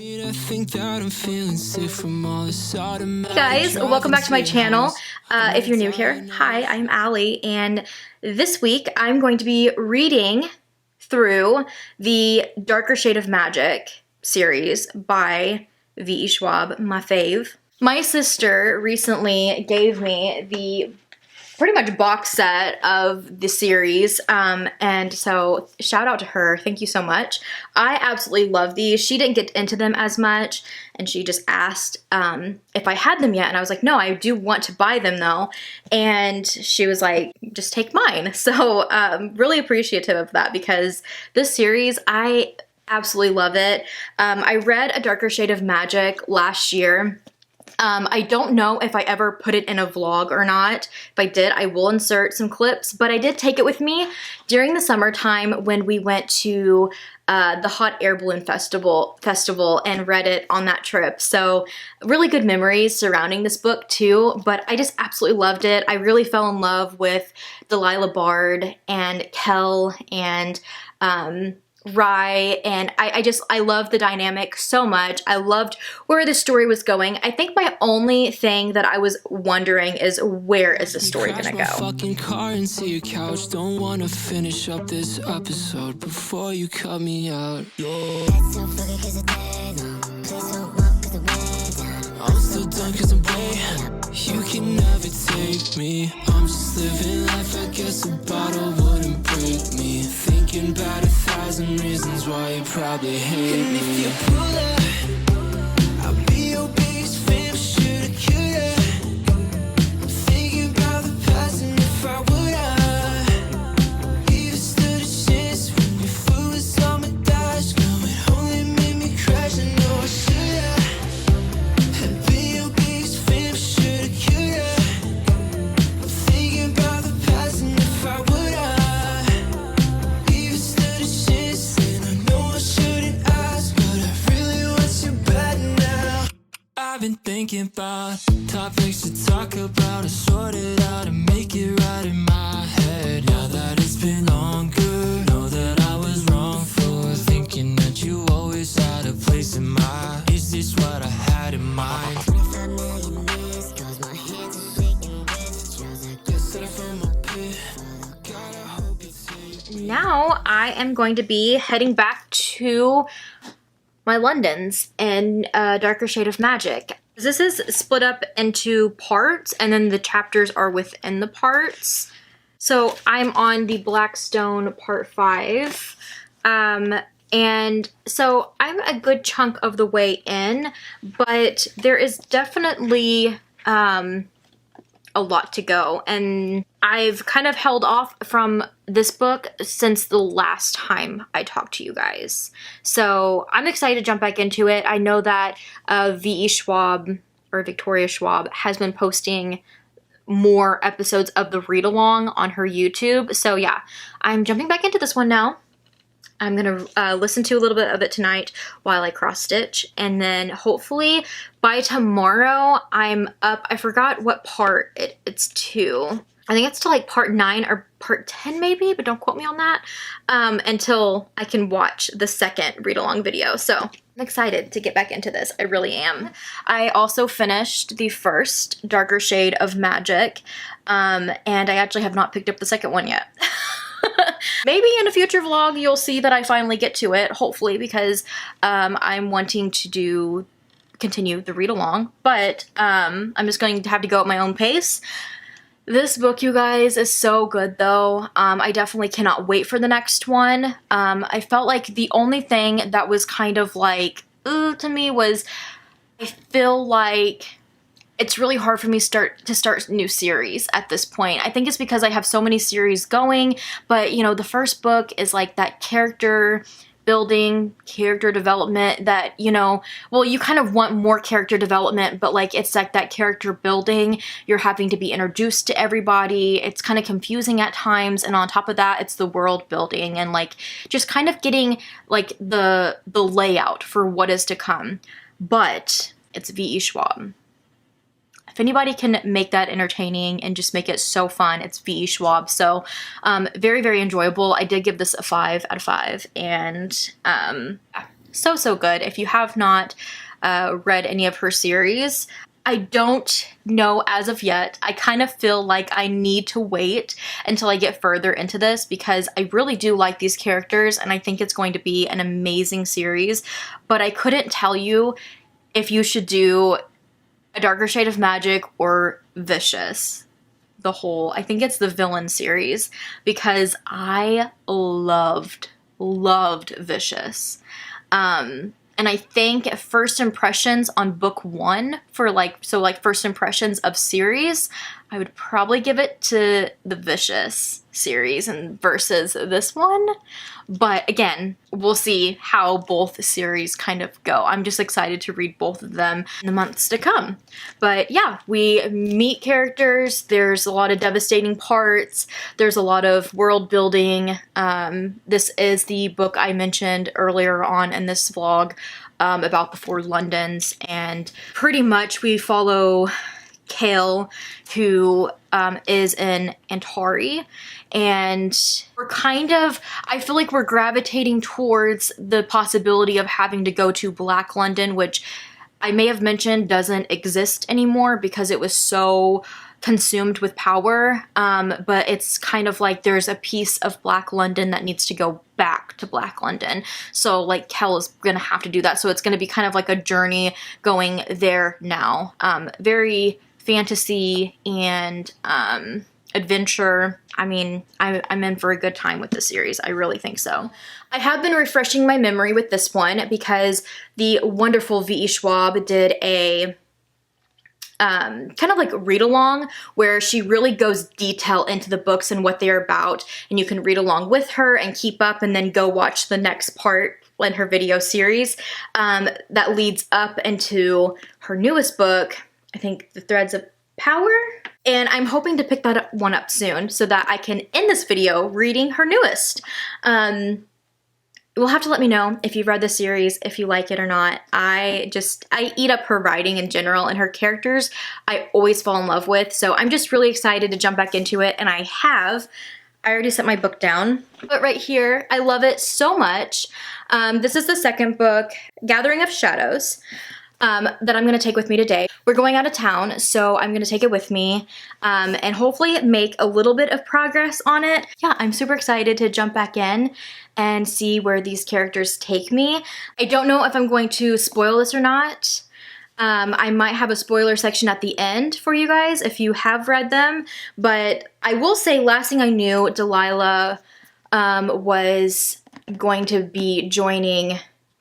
Hey guys, welcome back to my channel. If you're new here, hi, I'm Allie, and this week I'm going to be reading through the Darker Shade of Magic series by V.E. Schwab, my fave. My sister recently gave me the pretty much box set of the series, and so shout out to her. Thank you so much. I absolutely love these. She didn't get into them as much, and she just asked if I had them yet, and I was like, no, I do want to buy them though, and she was like, just take mine. So really appreciative of that, because this series, I absolutely love it. I read A Darker Shade of Magic last year. I don't know if I ever put it in a vlog or not. If I did, I will insert some clips, but I did take it with me during the summertime when we went to the Hot Air Balloon Festival and read it on that trip. So really good memories surrounding this book too, but I just absolutely loved it. I really fell in love with Delilah Bard and Kel and Rye, and I love the dynamic so much. I loved where the story was going. I think my only thing that I was wondering is, where is the story gonna go? Fucking car into your couch. Don't wanna finish up this episode before you cut me out. I'm still done cause I'm way. You can never take me. I'm just living life. I guess a bottle wouldn't break me. Thinking about 1,000 reasons why you probably hate me. If you pull up, I'll be your biggest fan, shoulda, coulda. I'm thinking about the past, and if I would, even stood a chance when your foot was on my dash. No, it only made me crash. I know I shoulda. I'd be your biggest fan, shoulda, coulda. I'm thinking about the past, and if I would. I've been thinking about topics to talk about, to sort it out and make it right in my head. Now that it's been longer, know that I was wrong for thinking that you always had a place in my. Is this what I had in mind? Now I am going to be heading back to my Londons in Darker Shade of Magic. This is split up into parts, and then the chapters are within the parts. So I'm on the Blackstone part 5. And so I'm a good chunk of the way in, but there is definitely a lot to go, and I've kind of held off from this book since the last time I talked to you guys. So I'm excited to jump back into it. I know that V.E. Schwab, or Victoria Schwab, has been posting more episodes of the read-along on her YouTube. So yeah, I'm jumping back into this one now. I'm gonna listen to a little bit of it tonight while I cross stitch, and then hopefully by tomorrow I'm up. I forgot what part it's to. I think it's to like part 9 or part 10 maybe, but don't quote me on that, until I can watch the second read-along video. So I'm excited to get back into this. I really am. I also finished the first Darker Shade of Magic, and I actually have not picked up the second one yet. Maybe in a future vlog you'll see that I finally get to it, hopefully, because I'm wanting to continue the read-along, but I'm just going to have to go at my own pace. This book, you guys, is so good though. I definitely cannot wait for the next one. I felt like the only thing that was kind of like, ooh, to me was, I feel like it's really hard for me to start new series at this point. I think it's because I have so many series going, but you know, the first book is like that character building, character development that, you know, well, you kind of want more character development, but like it's like that character building, you're having to be introduced to everybody. It's kind of confusing at times, and on top of that, it's the world building and like just kind of getting like the layout for what is to come. But it's V.E. Schwab. If anybody can make that entertaining and just make it so fun, it's V.E. Schwab. So very, very enjoyable. I did give this a 5 out of 5, and So, so good. If you have not read any of her series, I don't know as of yet. I kind of feel like I need to wait until I get further into this because I really do like these characters and I think it's going to be an amazing series. But I couldn't tell you if you should do A Darker Shade of Magic or Vicious. I think it's the Villain series, because I loved Vicious. And I think first impressions on book 1 for like first impressions of series, I would probably give it to the Vicious series and versus this one. But again, we'll see how both series kind of go. I'm just excited to read both of them in the months to come. But yeah, we meet characters. There's a lot of devastating parts. There's a lot of world building. This is the book I mentioned earlier on in this vlog about the 4 Londons. And pretty much we follow Kale, who is in Antari, and we're I feel like we're gravitating towards the possibility of having to go to Black London, which I may have mentioned doesn't exist anymore because it was so consumed with power, but it's kind of like there's a piece of Black London that needs to go back to Black London. So like Kel is gonna have to do that. So it's gonna be kind of like a journey going there now. Very fantasy and adventure. I mean, I'm in for a good time with this series. I really think so. I have been refreshing my memory with this one because the wonderful V.E. Schwab did a kind of like read along where she really goes detail into the books and what they're about, and you can read along with her and keep up and then go watch the next part in her video series that leads up into her newest book, I think The Threads of Power. And I'm hoping to pick that one up soon so that I can end this video reading her newest. You'll have to let me know if you've read the series, if you like it or not. I eat up her writing in general, and her characters I always fall in love with. So I'm just really excited to jump back into it, and I already set my book down. But right here, I love it so much. This is the second book, Gathering of Shadows, that I'm gonna take with me today. We're going out of town, so I'm gonna take it with me and hopefully make a little bit of progress on it. Yeah, I'm super excited to jump back in and see where these characters take me. I don't know if I'm going to spoil this or not. I might have a spoiler section at the end for you guys if you have read them, but I will say last thing I knew, Delilah was going to be joining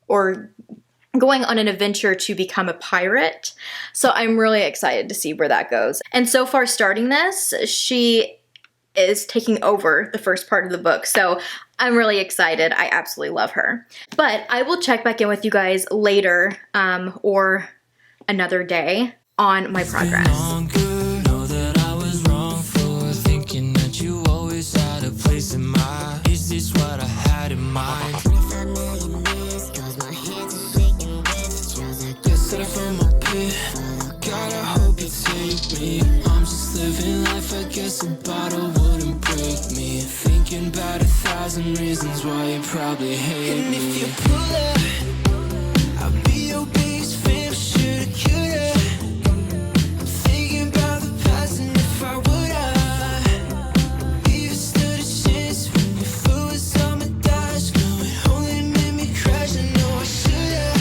or going on an adventure to become a pirate. So I'm really excited to see where that goes. And so far starting this, she is taking over the first part of the book. So I'm really excited. I absolutely love her. But I will check back in with you guys later or another day on my progress. I'm just living life, I guess a bottle wouldn't break me. Thinking about 1,000 reasons why you probably hate me. And if you pull up, I'll be your biggest fan, shoulda, coulda. I'm thinking about the past and if I would even stood a chance when your foot was on my dash. No, it only made me crash, I know I shoulda.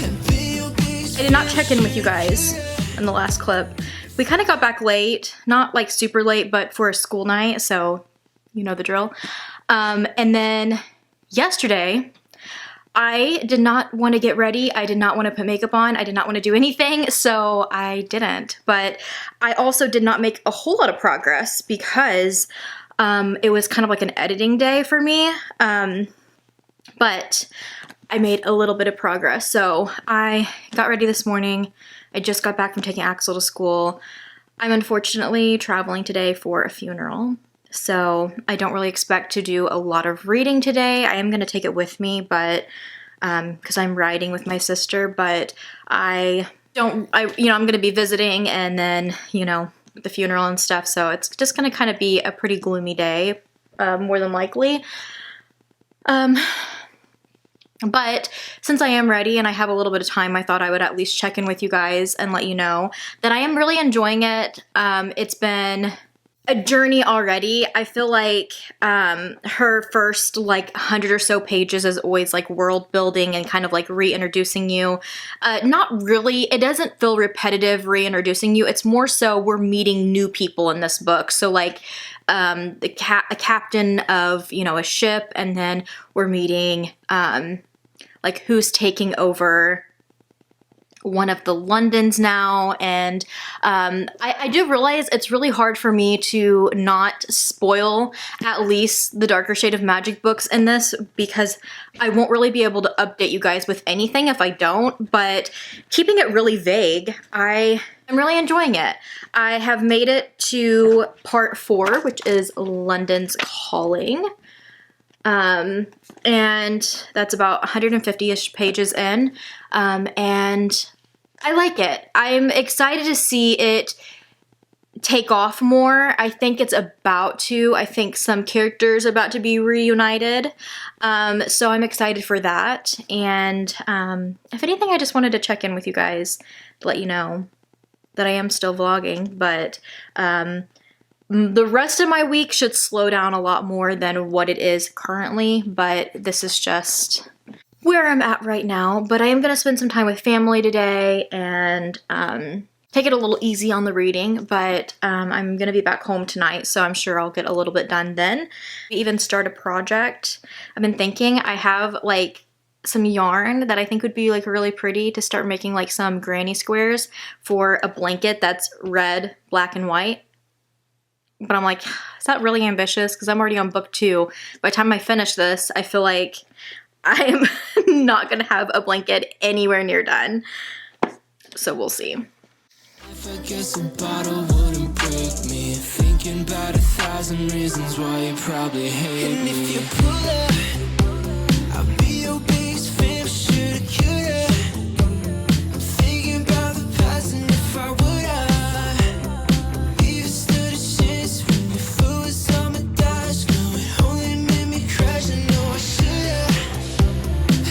And be your biggest fan. I did not check in with you guys in the last clip. We kind of got back late, not like super late, but for a school night, so you know the drill. And then yesterday, I did not want to get ready. I did not want to put makeup on. I did not want to do anything, so I didn't. But I also did not make a whole lot of progress because it was kind of like an editing day for me. But I made a little bit of progress. So I got ready this morning. I just got back from taking Axel to school. I'm unfortunately traveling today for a funeral, so I don't really expect to do a lot of reading today. I am going to take it with me, but because I'm riding with my sister, but I'm going to be visiting and then, the funeral and stuff, so it's just going to kind of be a pretty gloomy day, more than likely. But since I am ready and I have a little bit of time, I thought I would at least check in with you guys and let you know that I am really enjoying it. It's been a journey already. I feel like her first like 100 or so pages is always like world building and kind of like reintroducing you. Not really, it doesn't feel repetitive reintroducing you. It's more so we're meeting new people in this book. So like a captain of, you know, a ship, and then we're meeting like who's taking over one of the Londons now, and I do realize it's really hard for me to not spoil at least the Darker Shade of Magic books in this, because I won't really be able to update you guys with anything if I don't, but keeping it really vague, I'm really enjoying it. I have made it to part 4, which is London's Calling. And that's about 150-ish pages in, and I like it. I'm excited to see it take off more. I think it's about to. I think some characters are about to be reunited, so I'm excited for that. And if anything, I just wanted to check in with you guys to let you know that I am still vlogging, but the rest of my week should slow down a lot more than what it is currently, but this is just where I'm at right now. But I am going to spend some time with family today and take it a little easy on the reading, but I'm going to be back home tonight, so I'm sure I'll get a little bit done then. Even start a project. I've been thinking I have like some yarn that I think would be like really pretty to start making like some granny squares for a blanket that's red, black, and white. But I'm like, is that really ambitious? Because I'm already on book 2. By the time I finish this, I feel like I am not going to have a blanket anywhere near done. So we'll see. I guess a bottle wouldn't break me. Thinking about 1,000 reasons why you probably hate me. And if you pull up, I'll be your biggest fan, shoulda, coulda. I'm thinking about the past, and if I would, even stood a chance when you froze on my dash. No, it only made me crash. I know I shoulda.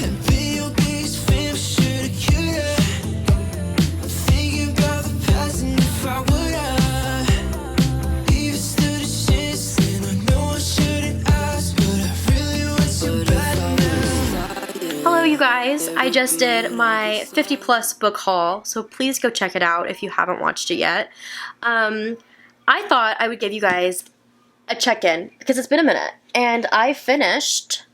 And be your biggest fan, shoulda, coulda. I'm thinking about the past, and if I would, even stood a chance. And I know I shouldn't ask, but I really want you back now. Hello, you guys. I just did my 50 plus book haul, so please go check it out if you haven't watched it yet. I thought I would give you guys a check-in because it's been a minute, and I finished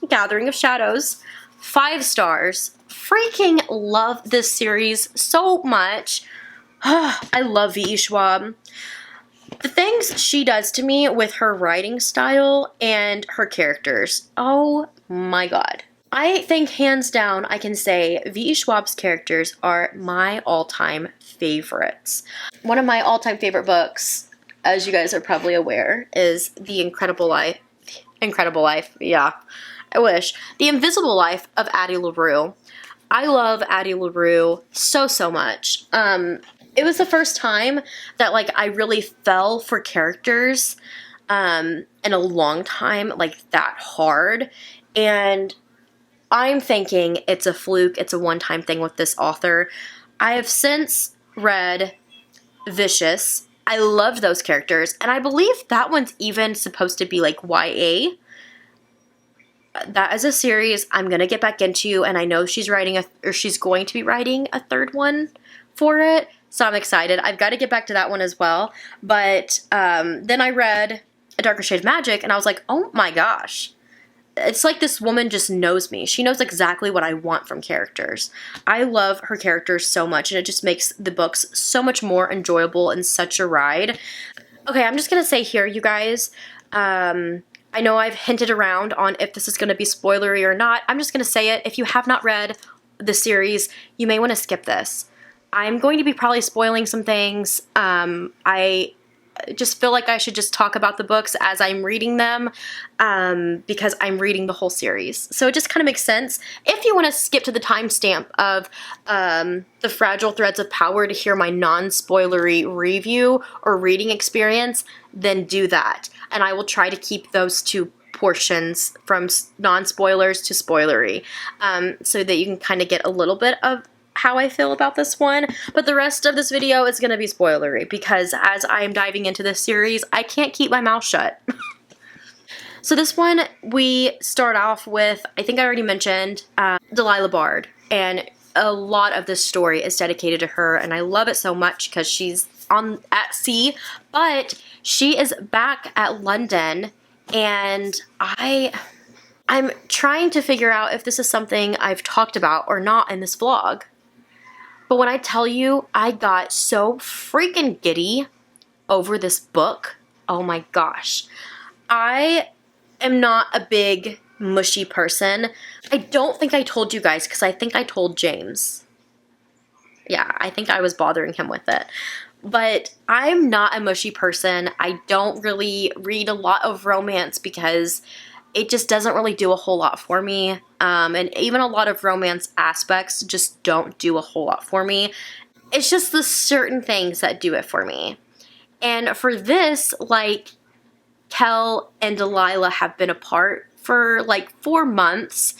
Gathering of Shadows, 5 stars. Freaking love this series so much. I love V.E. Schwab. The things she does to me with her writing style and her characters, oh my god. I think hands down I can say V.E. Schwab's characters are my all-time favorites. One of my all-time favorite books, as you guys are probably aware, is The Incredible Life. Incredible Life, yeah, I wish. The Invisible Life of Addie LaRue. I love Addie LaRue so much. It was the first time that like I really fell for characters in a long time, like that hard. And I'm thinking it's a fluke, it's a one-time thing with this author. I have since read Vicious. I loved those characters, and I believe that one's even supposed to be like YA. That is a series I'm gonna get back into, and I know she's writing she's going to be writing a 3rd one for it, so I'm excited. I've got to get back to that one as well. But then I read A Darker Shade of Magic, and I was like, oh my gosh. It's like this woman just knows me. She knows exactly what I want from characters. I love her characters so much, and it just makes the books so much more enjoyable and such a ride. Okay, I'm just going to say here, you guys, I know I've hinted around on if this is going to be spoilery or not. I'm just going to say it. If you have not read the series, you may want to skip this. I'm going to be probably spoiling some things. I just feel like I should just talk about the books as I'm reading them because I'm reading the whole series. So it just kind of makes sense. If you want to skip to the timestamp of The Fragile Threads of Power to hear my non-spoilery review or reading experience, then do that. And I will try to keep those 2 portions from non-spoilers to spoilery, so that you can kind of get a little bit of how I feel about this one. But the rest of this video is going to be spoilery because as I am diving into this series, I can't keep my mouth shut. So this one, we start off with, I think I already mentioned, Delilah Bard. And a lot of this story is dedicated to her, and I love it so much because she's at sea, but she is back at London, and I'm trying to figure out if this is something I've talked about or not in this vlog. But when I tell you, I got so freaking giddy over this book, oh my gosh. I am not a big mushy person. I don't think I told you guys because I think I told James. Yeah, I think I was bothering him with it. But I'm not a mushy person. I don't really read a lot of romance because it just doesn't really do a whole lot for me. And even a lot of romance aspects just don't do a whole lot for me. It's just the certain things that do it for me. And for this, like, Kel and Delilah have been apart for like 4 months,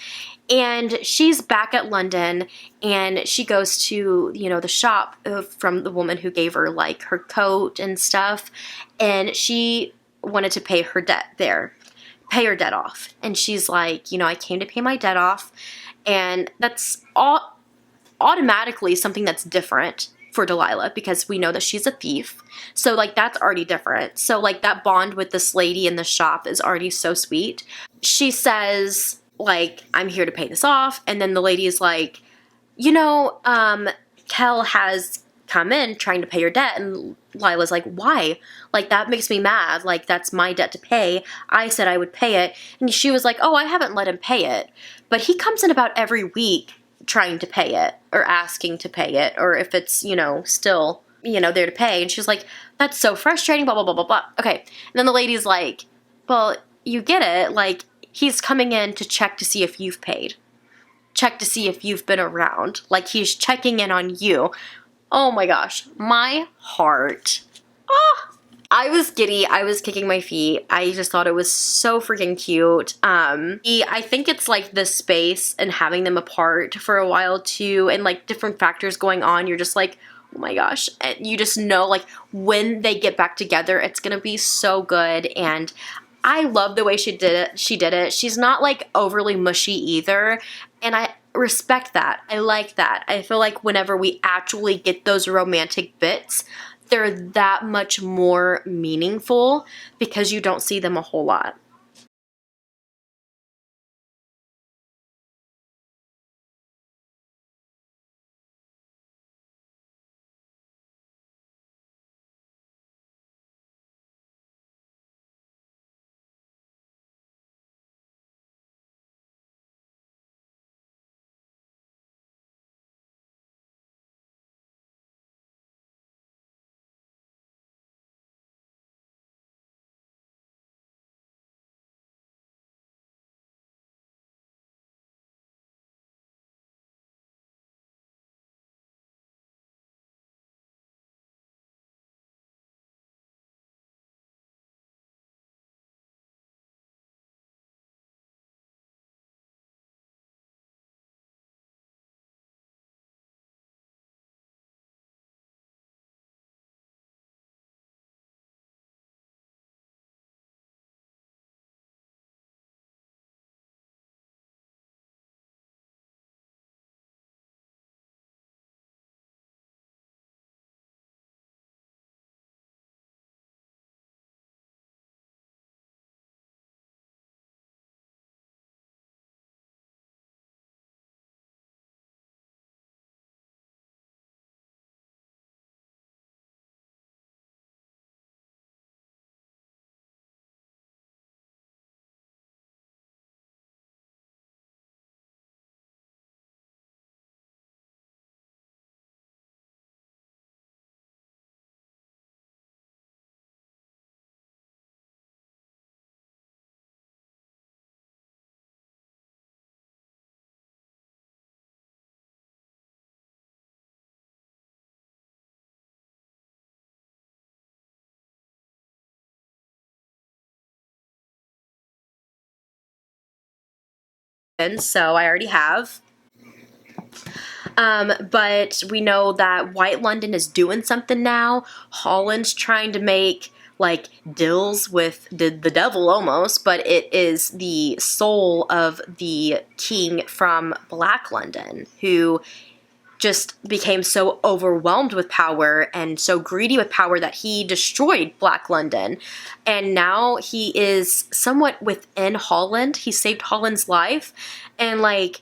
and she's back at London, and she goes to, you know, the shop from the woman who gave her like her coat and stuff, and she wanted to pay her debt there, pay her debt off. And she's like, you know, I came to pay my debt off, and that's all automatically something that's different for Delilah because we know that she's a thief. So like that's already different. So like that bond with this lady in the shop is already so sweet. She says like, I'm here to pay this off. And then the lady is like, you know, Kel has come in trying to pay your debt. And Lila's like, why? Like that makes me mad. Like that's my debt to pay. I said I would pay it. And she was like, oh, I haven't let him pay it. But he comes in about every week trying to pay it or asking to pay it, or if it's, you know, still, you know, there to pay. And she's like, that's so frustrating, blah, blah, blah, blah, blah. Okay. And then the lady's like, well, you get it. Like, he's coming in to check to see if you've paid. Check to see if you've been around. Like, he's checking in on you. Oh my gosh. My heart. Ah. I was giddy. I was kicking my feet. I just thought it was so freaking cute. I think it's like the space and having them apart for a while too, and like different factors going on. You're just like, oh my gosh. And you just know like when they get back together, it's gonna be so good. And I love the way she did it. She's not like overly mushy either. And I respect that. I like that. I feel like whenever we actually get those romantic bits, they're that much more meaningful because you don't see them a whole lot. And so I already have. But we know that White London is doing something now. Holland's trying to make like deals with the devil almost, but it is the soul of the king from Black London who just became so overwhelmed with power and so greedy with power that he destroyed Black London. And now he is somewhat within Holland. He saved Holland's life. And like,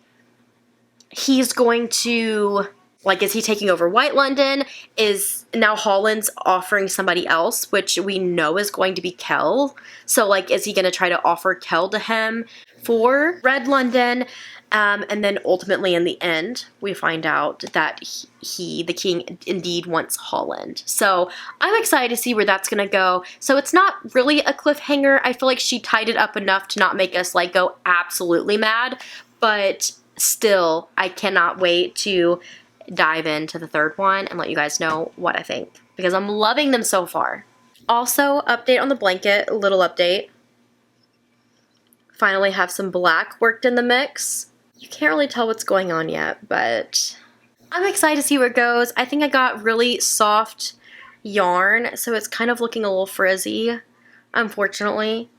he's going to, like, is he taking over White London? Is now Holland's offering somebody else, which we know is going to be Kell. So like, is he going to try to offer Kell to him for Red London? And then ultimately in the end, we find out that the king indeed wants Holland. So I'm excited to see where that's going to go. So it's not really a cliffhanger. I feel like she tied it up enough to not make us like go absolutely mad, but still, I cannot wait to dive into the third one and let you guys know what I think, because I'm loving them so far. Also, update on the blanket, a little update. Finally have some black worked in the mix. You can't really tell what's going on yet, but I'm excited to see where it goes. I think I got really soft yarn, so it's kind of looking a little frizzy, unfortunately.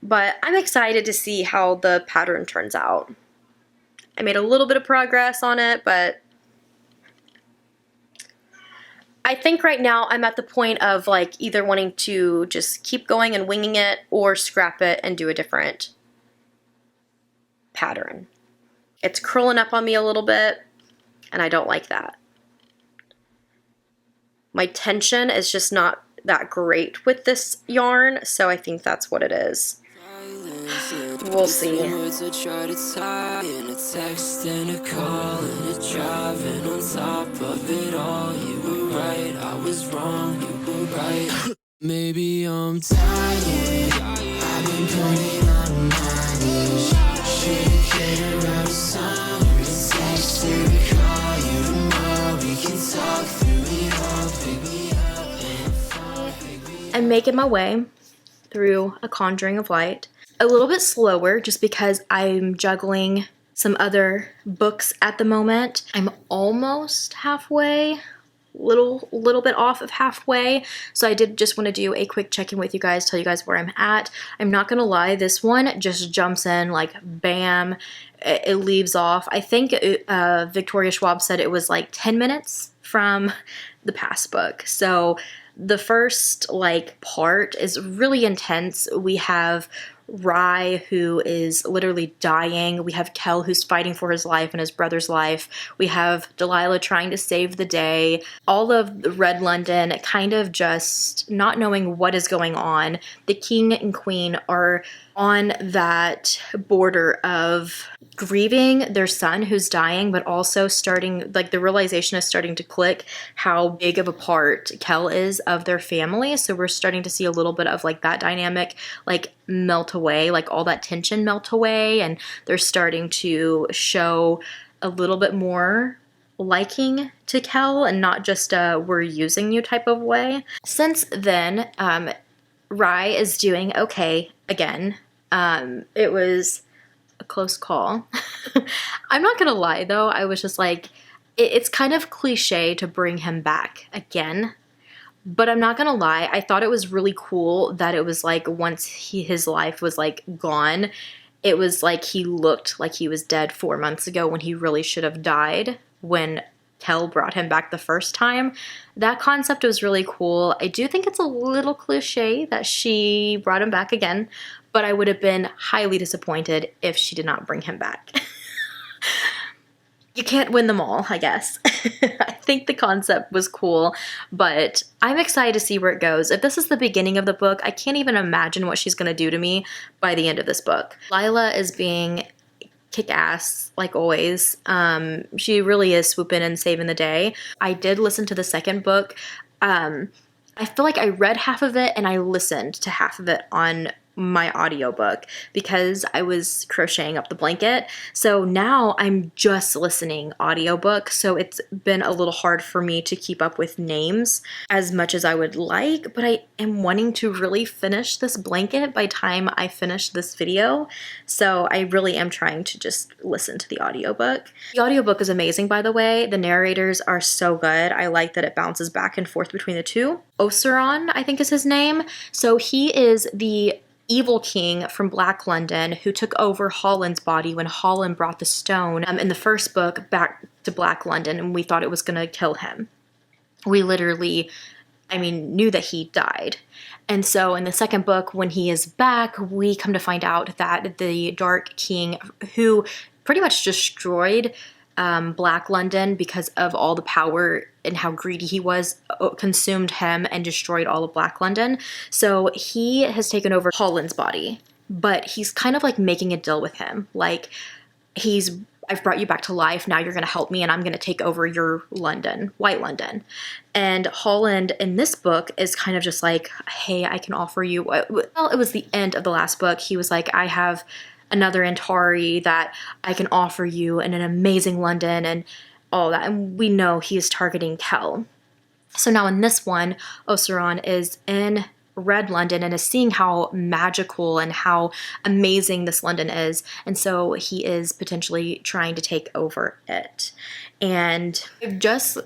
But I'm excited to see how the pattern turns out. I made a little bit of progress on it, but I think right now I'm at the point of like either wanting to just keep going and winging it or scrap it and do a different pattern. It's curling up on me a little bit, and I don't like that. My tension is just not that great with this yarn, so I think that's what it is. We'll see. Maybe I'm tired. I've been putting on my should've came around the sun. Text to call you tomorrow. We can talk through it all. Pick me up and fall. I'm making my way through A Conjuring of Light. A little bit slower just because I'm juggling some other books at the moment. I'm almost halfway, little bit off of halfway. So I did just want to do a quick check-in with you guys, tell you guys where I'm at. I'm not gonna lie, this one just jumps in like bam, it leaves off. I think Victoria Schwab said it was like 10 minutes from the past book. So the first like part is really intense. We have Rye, who is literally dying. We have Kell, who's fighting for his life and his brother's life. We have Delilah trying to save the day. All of the Red London kind of just not knowing what is going on. The king and queen are on that border of grieving their son who's dying, but also starting, like the realization is starting to click how big of a part Kell is of their family. So we're starting to see a little bit of like that dynamic like melt away, like all that tension melt away, and they're starting to show a little bit more liking to Kell and not just a we're using you type of way. Since then, Rye is doing okay again. It was a close call. I'm not gonna lie though, I was just like, it's kind of cliche to bring him back again, but I'm not gonna lie, I thought it was really cool that it was like once his life was like gone, it was like he looked like he was dead 4 months ago when he really should have died when Kell brought him back the first time. That concept was really cool. I do think it's a little cliche that she brought him back again, but I would have been highly disappointed if she did not bring him back. You can't win them all, I guess. I think the concept was cool, but I'm excited to see where it goes. If this is the beginning of the book, I can't even imagine what she's gonna do to me by the end of this book. Lila is being kick-ass, like always. She really is swooping and saving the day. I did listen to the second book. I feel like I read half of it and I listened to half of it on my audiobook because I was crocheting up the blanket. So now I'm just listening audiobook. So it's been a little hard for me to keep up with names as much as I would like, but I am wanting to really finish this blanket by time I finish this video. So I really am trying to just listen to the audiobook. The audiobook is amazing, by the way. The narrators are so good. I like that it bounces back and forth between the two. Oseron, I think is his name. So he is the evil king from Black London who took over Holland's body when Holland brought the stone in the first book back to Black London, and we thought it was going to kill him. We literally, knew that he died. And so in the second book, when he is back, we come to find out that the Dark King, who pretty much destroyed Black London because of all the power and how greedy he was, consumed him and destroyed all of Black London. So he has taken over Holland's body, but he's kind of like making a deal with him. Like, I've brought you back to life, now you're going to help me and I'm going to take over your London, White London. And Holland in this book is kind of just like, hey, I can offer you, well, it was the end of the last book. He was like, I have another Antari that I can offer you in an amazing London and all that. And we know he is targeting Kel. So now in this one, Oseron is in Red London and is seeing how magical and how amazing this London is. And so he is potentially trying to take over it. And we've just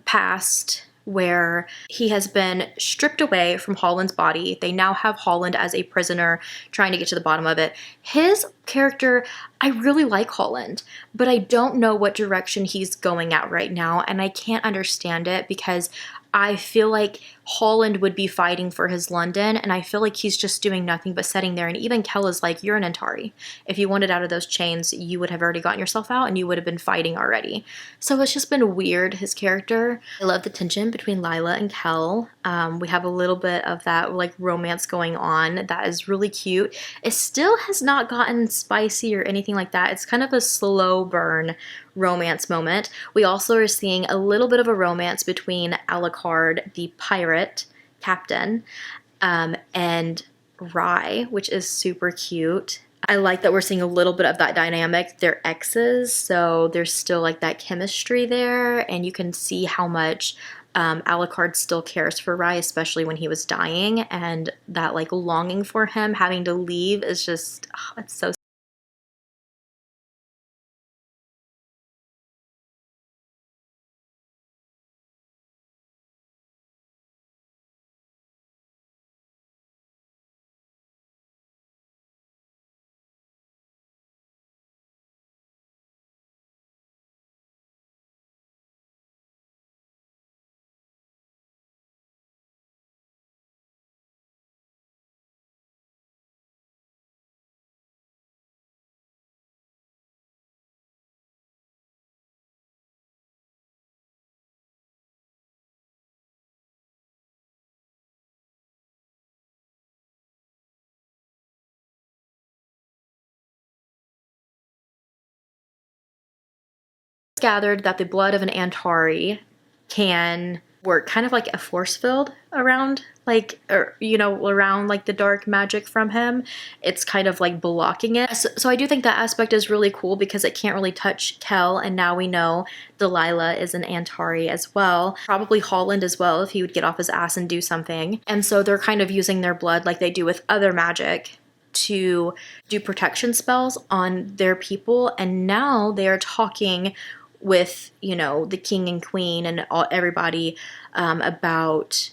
passed where he has been stripped away from Holland's body. They now have Holland as a prisoner trying to get to the bottom of it. His character, I really like Holland, but I don't know what direction he's going at right now, and I can't understand it because I feel like Holland would be fighting for his London, and I feel like he's just doing nothing but sitting there. And even Kel is like, you're an Antari. If you wanted out of those chains, you would have already gotten yourself out and you would have been fighting already. So it's just been weird, his character. I love the tension between Lila and Kel. We have a little bit of that like romance going on that is really cute. It still has not gotten spicy or anything like that. It's kind of a slow burn romance moment. We also are seeing a little bit of a romance between Alucard, the pirate captain, and Rye, which is super cute. I like that we're seeing a little bit of that dynamic. They're exes, so there's still like that chemistry there, and you can see how much Alucard still cares for Rye, especially when he was dying, and that like longing for him having to leave is just, it's so gathered that the blood of an Antari can work kind of like a force field around around like the dark magic from him. It's kind of like blocking it. So I do think that aspect is really cool because it can't really touch Kel, and now we know Delilah is an Antari as well. Probably Holland as well if he would get off his ass and do something. And so they're kind of using their blood like they do with other magic to do protection spells on their people, and now they are talking with, the king and queen and everybody about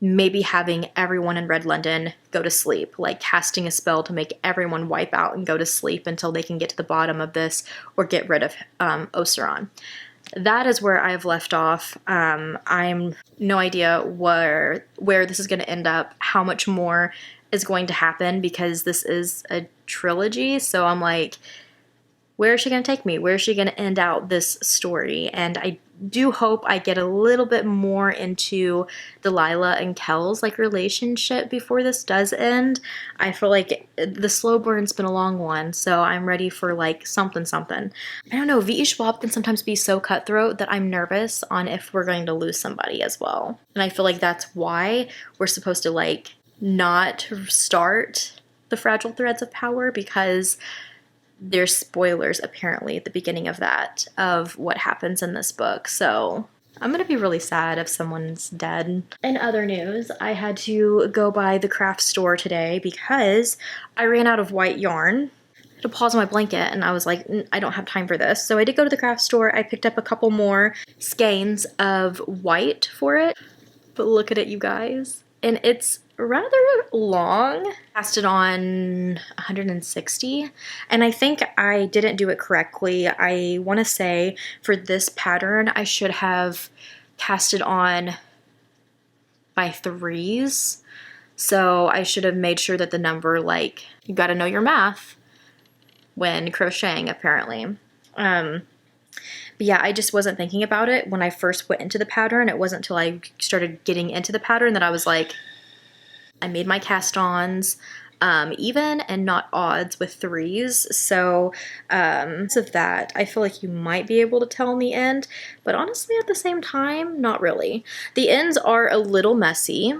maybe having everyone in Red London go to sleep, like casting a spell to make everyone wipe out and go to sleep until they can get to the bottom of this or get rid of Oseron. That is where I've left off. I'm no idea where this is going to end up, how much more is going to happen, because this is a trilogy, so I'm like, where is she going to take me? Where is she going to end out this story? And I do hope I get a little bit more into Delilah and Kel's like relationship before this does end. I feel like the slow burn's been a long one, so I'm ready for like something. I don't know, V.E. Schwab can sometimes be so cutthroat that I'm nervous on if we're going to lose somebody as well. And I feel like that's why we're supposed to like not start the Fragile Threads of Power because there's spoilers apparently at the beginning of that, of what happens in this book. So I'm gonna be really sad if someone's dead. In other news, I had to go by the craft store today because I ran out of white yarn to pause my blanket, and I was like, I don't have time for this. So I did go to the craft store. I picked up a couple more skeins of white for it. But look at it, you guys. And it's rather long. Cast it on 160. And I think I didn't do it correctly. I want to say for this pattern, I should have cast it on by 3s. So I should have made sure that the number, like, you got to know your math when crocheting, apparently. But yeah, I just wasn't thinking about it when I first went into the pattern. It wasn't until I started getting into the pattern that I was like, I made my cast-ons even and not odds with 3s. So of that, I feel like you might be able to tell in the end, but honestly at the same time, not really. The ends are a little messy.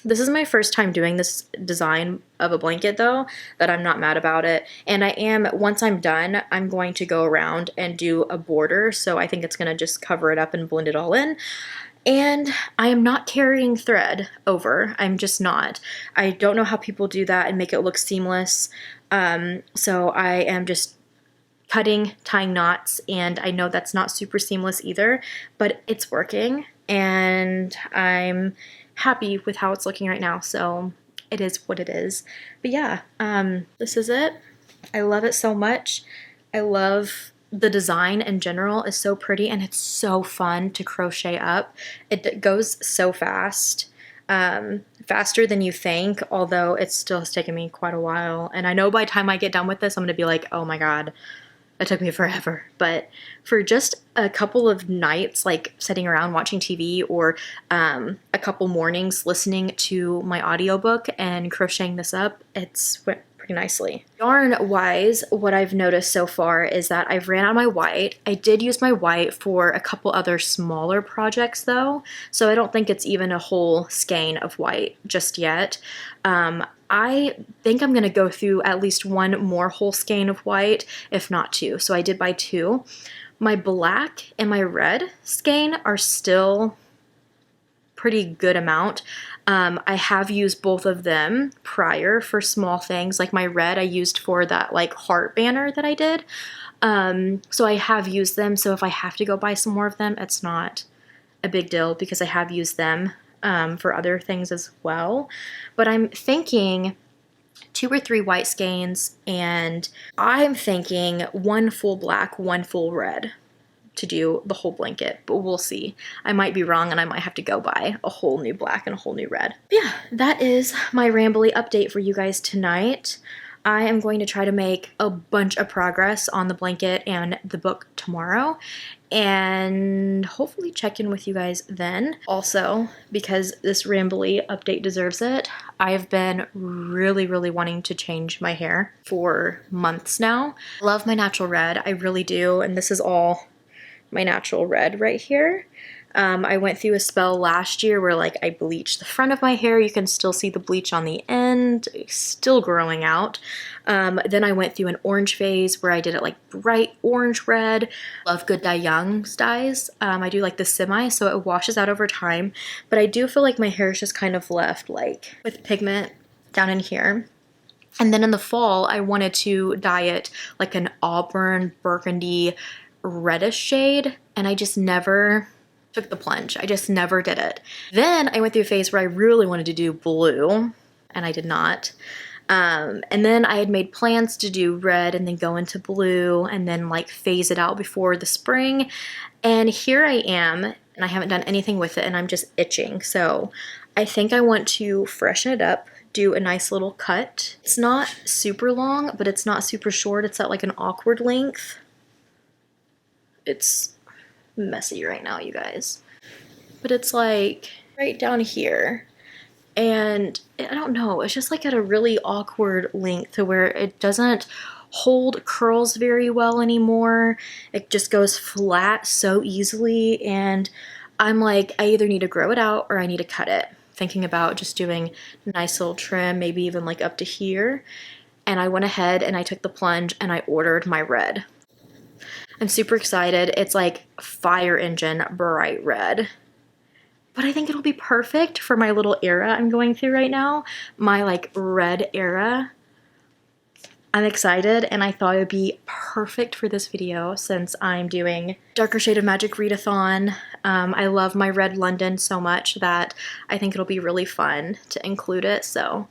This is my first time doing this design of a blanket though, that I'm not mad about it. And I am, once I'm done, I'm going to go around and do a border. So I think it's gonna just cover it up and blend it all in. And I am not carrying thread over. I'm just not. I don't know how people do that and make it look seamless. So I am just cutting, tying knots, and I know that's not super seamless either, but it's working and I'm happy with how it's looking right now. So it is what it is. But yeah, this is it. I love it so much. I love the design in general. Is so pretty and it's so fun to crochet up. It goes so fast, faster than you think, although it still has taken me quite a while. And I know by the time I get done with this, I'm gonna be like, oh my God, it took me forever. But for just a couple of nights, like sitting around watching TV, or a couple mornings listening to my audiobook and crocheting this up, it's went pretty nicely. Yarn wise, what I've noticed so far is that I've ran out of my white. I did use my white for a couple other smaller projects though, so I don't think it's even a whole skein of white just yet. I think I'm gonna go through at least one more whole skein of white, if not 2. So I did buy 2. My black and my red skein are still pretty good amount. I have used both of them prior for small things. Like my red I used for that like heart banner that I did. So I have used them. So if I have to go buy some more of them, it's not a big deal because I have used them for other things as well. But I'm thinking 2 or 3 white skeins, and I'm thinking 1 full black, 1 full red to do the whole blanket, but we'll see. I might be wrong and I might have to go buy a whole new black and a whole new red. But yeah, that is my rambly update for you guys tonight. I am going to try to make a bunch of progress on the blanket and the book tomorrow, and hopefully check in with you guys then. Also, because this rambly update deserves it, I have been really wanting to change my hair for months now. Love my natural red, I really do, and this is all my natural red right here. I went through a spell last year where like I bleached the front of my hair. You can still see the bleach on the end, still growing out. Then I went through an orange phase where I did it like bright orange red. Love Good Dye Young's dyes. I do like the semi, so it washes out over time. But I do feel like my hair is just kind of left like with pigment down in here. And then in the fall, I wanted to dye it like an auburn burgundy reddish shade, and I just never took the plunge. I just never did it. Then I went through a phase where I really wanted to do blue, and I did not. And then I had made plans to do red and then go into blue and then like phase it out before the spring. And here I am, and I haven't done anything with it, and I'm just itching. So I think I want to freshen it up, do a nice little cut. It's not super long, but it's not super short. It's at like an awkward length. It's messy right now, you guys, but it's like right down here, and I don't know, it's just like at a really awkward length to where it doesn't hold curls very well anymore. It just goes flat so easily, and I'm like, I either need to grow it out or I need to cut it, thinking about just doing a nice little trim, maybe even like up to here. And I went ahead and I took the plunge and I ordered my red. I'm super excited. It's like fire engine bright red. But I think it'll be perfect for my little era I'm going through right now. My like red era. I'm excited, and I thought it would be perfect for this video since I'm doing Darker Shade of Magic readathon. I love my red London so much that I think it'll be really fun to include it. So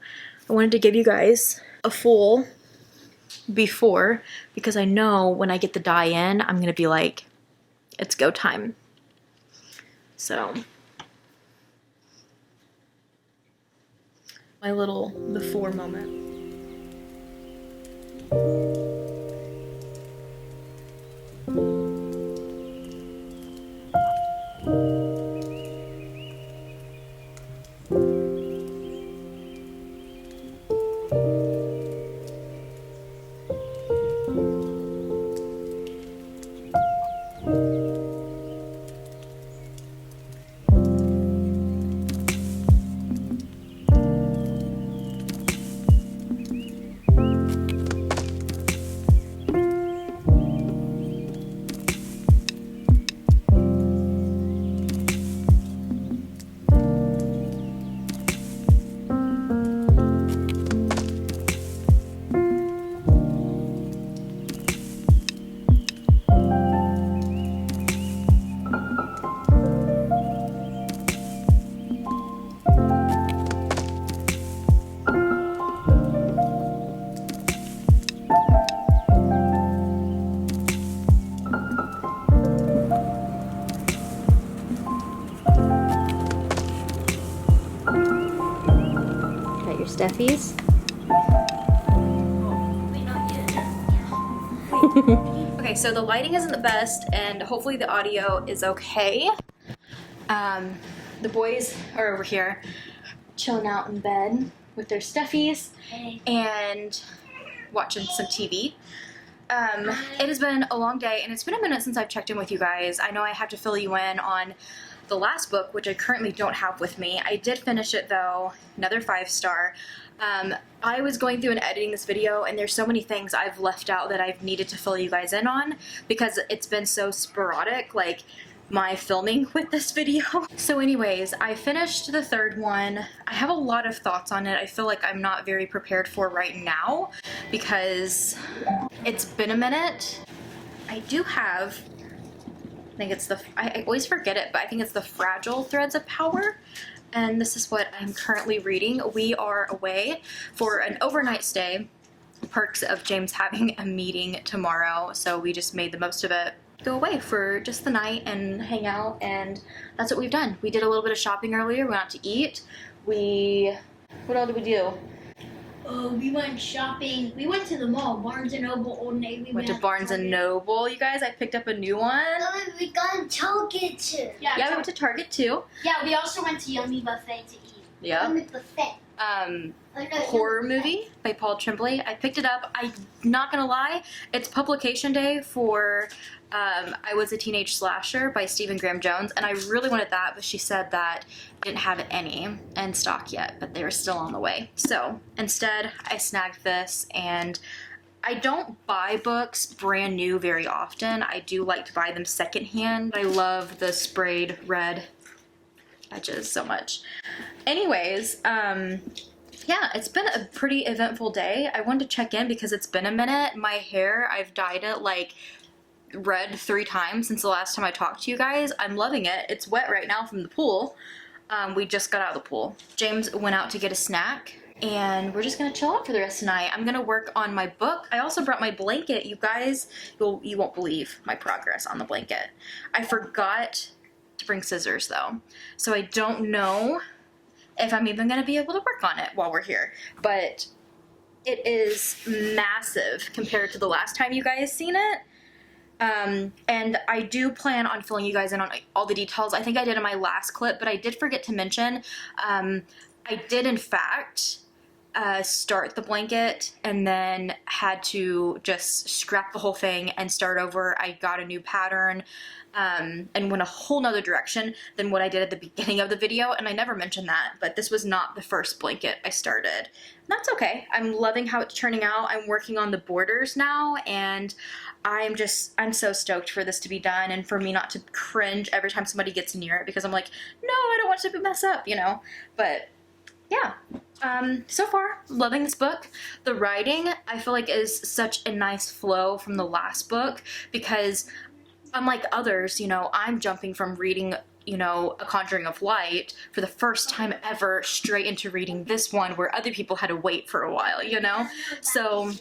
I wanted to give you guys a full before, because I know when I get the dye in, I'm gonna be like, it's go time. So my little before moment. Steffies. Okay, so the lighting isn't the best, and hopefully the audio is okay. The boys are over here chilling out in bed with their stuffies and watching some TV. It has been a long day, and it's been a minute since I've checked in with you guys. I know I have to fill you in on the last book, which I currently don't have with me. I did finish it though, another 5-star. I was going through and editing this video, and there's so many things I've left out that I've needed to fill you guys in on because it's been so sporadic, like my filming with this video. So anyways, I finished the 3rd one. I have a lot of thoughts on it. I feel like I'm not very prepared for right now because it's been a minute. I do have, I think it's the, I always forget it, but I think it's the Fragile Threads of Power. And this is what I'm currently reading. We are away for an overnight stay. Perks of James having a meeting tomorrow, so we just made the most of it. Go away for just the night and hang out, and that's what we've done. We did a little bit of shopping earlier. We went out to eat. What all did we do? We went shopping. We went to the mall, Barnes & Noble, Old Navy. Went to Barnes & Noble. You guys, I picked up a new one. We got Target too. Yeah, we went to Target too. Yeah, we also went to Yummy Buffet to eat. Yeah. Yummy Buffet. Horror movie by Paul Tremblay. I picked it up. I'm not gonna lie, it's publication day for I Was a Teenage Slasher by Stephen Graham Jones, and I really wanted that, but she said that didn't have any in stock yet, but they were still on the way. So instead, I snagged this, and I don't buy books brand new very often. I do like to buy them secondhand. I love the sprayed red edges so much. Anyways, yeah, it's been a pretty eventful day. I wanted to check in because it's been a minute. My hair, I've dyed it like red 3 times since the last time I talked to you guys. I'm loving it. It's wet right now from the pool. We just got out of the pool. James went out to get a snack, and we're just gonna chill out for the rest of the night. I'm gonna work on my book. I also brought my blanket. You guys, you won't believe my progress on the blanket. I forgot to bring scissors though, so I don't know if I'm even gonna be able to work on it while we're here, but it is massive compared to the last time you guys seen it. And I do plan on filling you guys in on all the details. I think I did in my last clip, but I did forget to mention, I did in fact start the blanket and then had to just scrap the whole thing and start over. I got a new pattern. and went a whole nother direction than what I did at the beginning of the video, and I never mentioned that, but this was not the first blanket I started. That's okay. I'm loving how it's turning out. I'm working on the borders now, and I'm so stoked for this to be done and for me not to cringe every time somebody gets near it, because I'm like, no, I don't want it to mess up, you know? But yeah, so far, loving this book. The writing, I feel like, is such a nice flow from the last book, because unlike others, you know, I'm jumping from reading, you know, A Conjuring of Light for the first time ever straight into reading this one, where other people had to wait for a while, you know? So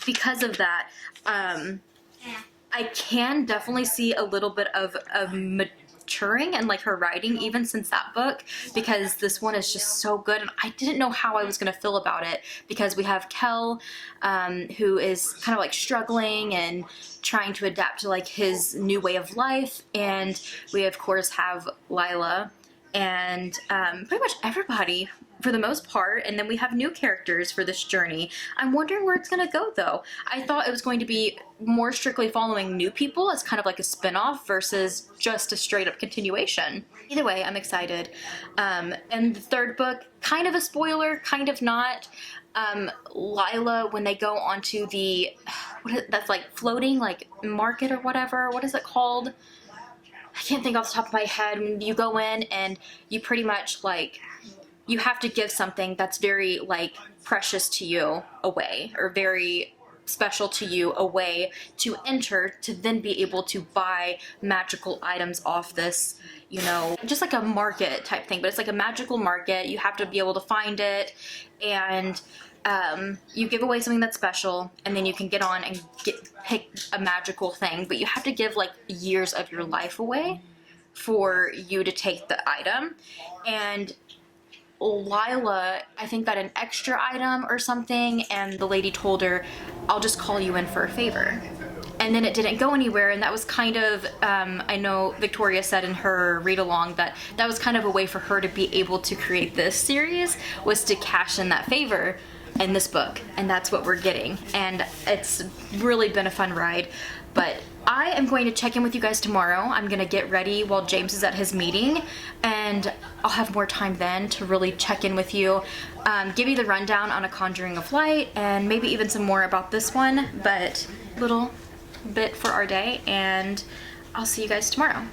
because of that, I can definitely see a little bit of maturing and like her writing even since that book, because this one is just so good, and I didn't know how I was gonna feel about it, because we have Kel, who is kind of like struggling and trying to adapt to like his new way of life, and we of course have Lila and pretty much everybody for the most part, and then we have new characters for this journey. I'm wondering where it's gonna go though. I thought it was going to be more strictly following new people as kind of like a spin-off versus just a straight up continuation. Either way, I'm excited. And the third book, kind of a spoiler, kind of not. Lila, when they go onto the, that's like floating like market or whatever, what is it called? I can't think off the top of my head. When you go in and you pretty much like, you have to give something that's very like precious to you away, or very special to you away to enter, to then be able to buy magical items off this, you know, just like a market type thing, but it's like a magical market. You have to be able to find it, and you give away something that's special, and then you can get on and pick a magical thing, but you have to give like years of your life away for you to take the item. And Lila, I think, got an extra item or something, and the lady told her, I'll just call you in for a favor. And then it didn't go anywhere, and that was kind of, I know Victoria said in her read-along that that was kind of a way for her to be able to create this series, was to cash in that favor in this book, and that's what we're getting. And it's really been a fun ride. But I am going to check in with you guys tomorrow. I'm gonna get ready while James is at his meeting, and I'll have more time then to really check in with you, give you the rundown on A Conjuring of Light, and maybe even some more about this one, but little bit for our day, and I'll see you guys tomorrow.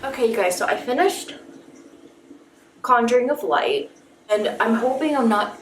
Okay, you guys, so I finished Conjuring of Light, and I'm hoping I'm not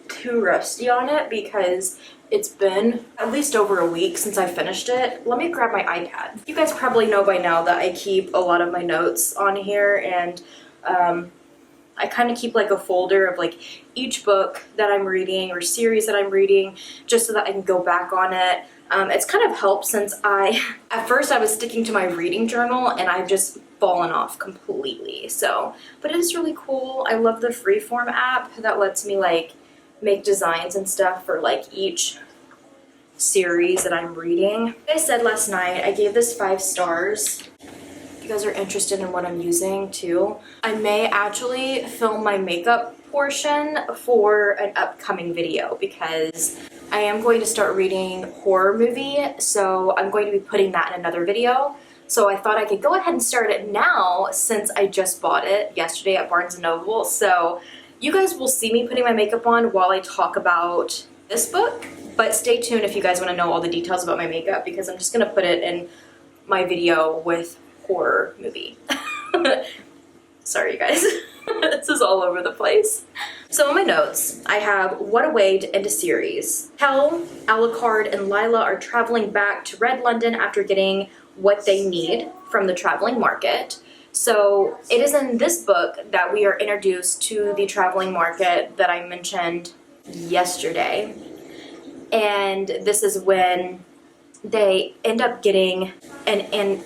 too rusty on it, because it's been at least over a week since I finished it. Let me grab my iPad. You guys probably know by now that I keep a lot of my notes on here, and I kind of keep like a folder of like each book that I'm reading or series that I'm reading, just so that I can go back on it. It's kind of helped since at first I was sticking to my reading journal, and I've just fallen off completely. So, but it is really cool. I love the Freeform app that lets me like make designs and stuff for like each series that I'm reading. Like I said last night, I gave this 5 stars. If you guys are interested in what I'm using too, I may actually film my makeup portion for an upcoming video, because I am going to start reading horror movie, so I'm going to be putting that in another video. So I thought I could go ahead and start it now, since I just bought it yesterday at Barnes & Noble. So you guys will see me putting my makeup on while I talk about this book, but stay tuned if you guys want to know all the details about my makeup, because I'm just going to put it in my video with horror movie. Sorry, you guys. This is all over the place. So in my notes, I have what a way to end a series. Kel, Alucard, and Lila are traveling back to Red London after getting what they need from the traveling market. So it is in this book that we are introduced to the traveling market that I mentioned yesterday. And this is when they end up getting, and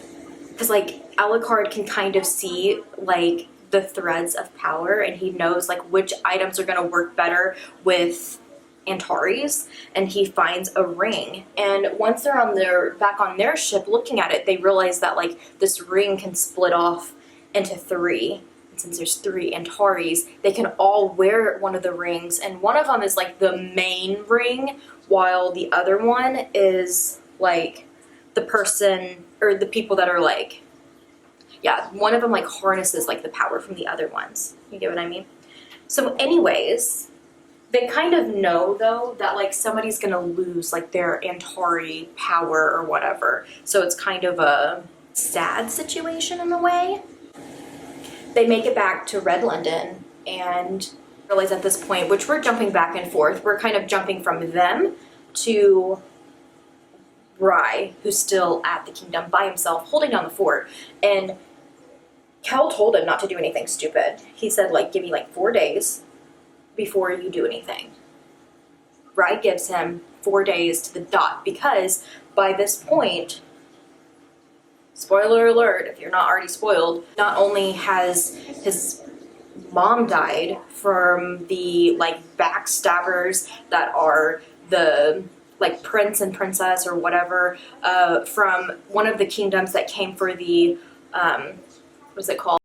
because like Alucard can kind of see like the threads of power, and he knows like which items are going to work better with Antares, and he finds a ring. And once they're on back on their ship looking at it, they realize that like this ring can split off into 3. And since there's 3 Antares, they can all wear one of the rings, and one of them is like the main ring, while the other one is like the person or the people that are like yeah, one of them like harnesses like the power from the other ones. You get what I mean? So anyways, they kind of know though that like somebody's gonna lose like their Antari power or whatever. So it's kind of a sad situation in a way. They make it back to Red London and realize at this point, which we're jumping back and forth, we're kind of jumping from them to Rye, who's still at the kingdom by himself, holding down the fort. And Kel told him not to do anything stupid. He said, like, give me like 4 days before you do anything. Rye gives him 4 days to the dot because by this point, spoiler alert, if you're not already spoiled, not only has his mom died from the like backstabbers that are the like prince and princess or whatever from one of the kingdoms that came for the what's it called?